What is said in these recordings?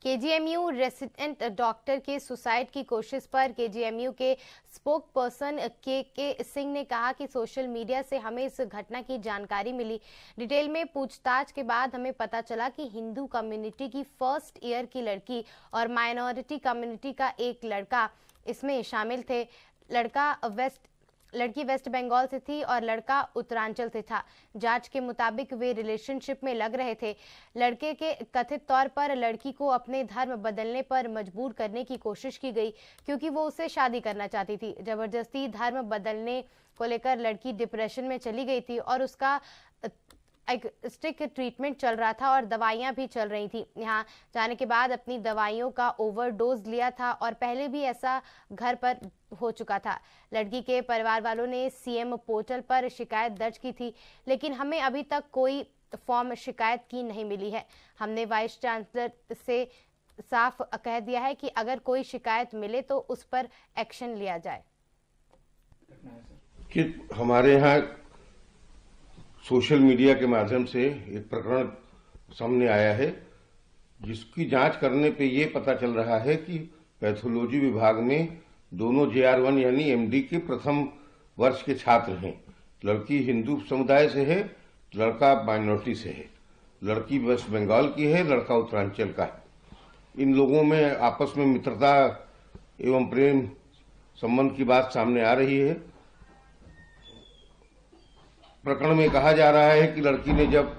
KGMU resident doctor के suicide की कोशिश पर केजीएमयू के स्पोक पर्सन के सिंह ने कहा कि सोशल मीडिया से हमें इस घटना की जानकारी मिली। डिटेल में पूछताछ के बाद हमें पता चला कि हिंदू कम्युनिटी की फर्स्ट ईयर की लड़की और माइनॉरिटी कम्युनिटी का एक लड़का इसमें शामिल थे। लड़की वेस्ट बंगाल से थी और लड़का उत्तरांचल से था। जांच के मुताबिक वे रिलेशनशिप में लग रहे थे। लड़के के कथित तौर पर लड़की को अपने धर्म बदलने पर मजबूर करने की कोशिश की गई क्योंकि वो उससे शादी करना चाहती थी। जबरदस्ती धर्म बदलने को लेकर लड़की डिप्रेशन में चली गई थी और उसका एक स्टिक ट्रीटमेंट चल रहा था और दवाइयां भी चल रही थी। यहाँ जाने के बाद अपनी दवाइयों का ओवरडोज लिया था और पहले भी ऐसा घर पर हो चुका था। लड़की के परिवार वालों ने सीएम पोर्टल पर शिकायत दर्ज की थी, लेकिन हमें अभी तक कोई फॉर्म शिकायत की नहीं मिली है। हमने वाइस चांसलर से साफ कह दिया है कि अगर कोई शिकायत मिले तो उस पर एक्शन लिया जाए। कि हमारे यहाँ सोशल मीडिया के माध्यम से एक प्रकरण सामने आया है, जिसकी जांच करने पे ये पता चल रहा है कि पैथोलॉजी विभाग में दोनों JR1 यानी MD के प्रथम वर्ष के छात्र हैं। लड़की हिंदू समुदाय से है, लड़का माइनॉरिटी से है। लड़की वेस्ट बंगाल की है, लड़का उत्तरांचल का है। इन लोगों में आपस में मित्रता एवं प्रेम संबंध की बात सामने आ रही है। प्रकरण में कहा जा रहा है कि लड़की ने जब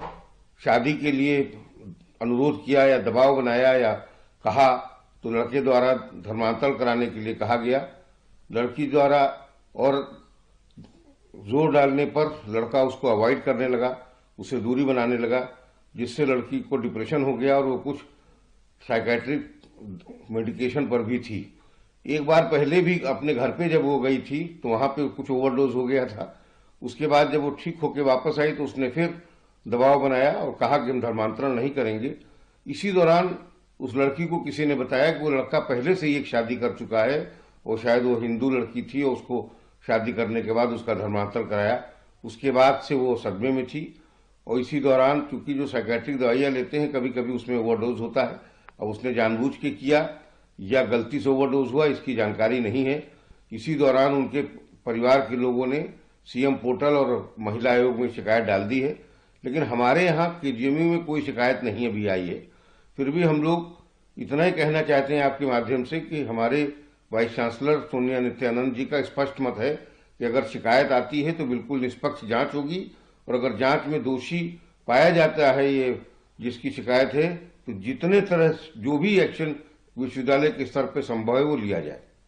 शादी के लिए अनुरोध किया या दबाव बनाया या कहा तो लड़के द्वारा धर्मांतरण कराने के लिए कहा गया। लड़की द्वारा और जोर डालने पर लड़का उसको अवॉइड करने लगा, उसे दूरी बनाने लगा, जिससे लड़की को डिप्रेशन हो गया और वो कुछ साइकेट्रिक मेडिकेशन पर भी थी। एक बार पहले भी अपने घर पे जब वो गई थी तो वहां पे कुछ ओवरडोज हो गया था। उसके बाद जब वो ठीक होकर वापस आई तो उसने फिर दबाव बनाया और कहा कि हम धर्मांतरण नहीं करेंगे। इसी दौरान उस लड़की को किसी ने बताया कि वो लड़का पहले से ही एक शादी कर चुका है और शायद वो हिंदू लड़की थी और उसको शादी करने के बाद उसका धर्मांतरण कराया। उसके बाद से वो सदमे में थी और इसी दौरान क्योंकि जो साइकेट्रिक दवाइयाँ लेते हैं कभी कभी उसमें ओवरडोज होता है। अब उसने जानबूझ के किया या गलती से ओवरडोज हुआ, इसकी जानकारी नहीं है। इसी दौरान उनके परिवार के लोगों ने सीएम पोर्टल और महिला आयोग में शिकायत डाल दी है, लेकिन हमारे यहाँ केजीएमयू में कोई शिकायत नहीं अभी आई है। फिर भी हम लोग इतना ही कहना चाहते हैं आपके माध्यम से कि हमारे वाइस चांसलर सोनिया नित्यानंद जी का स्पष्ट मत है कि अगर शिकायत आती है तो बिल्कुल निष्पक्ष जांच होगी और अगर जांच में दोषी पाया जाता है ये जिसकी शिकायत है तो जितने तरह जो भी एक्शन विश्वविद्यालय के स्तर पर संभव है वो लिया जाए।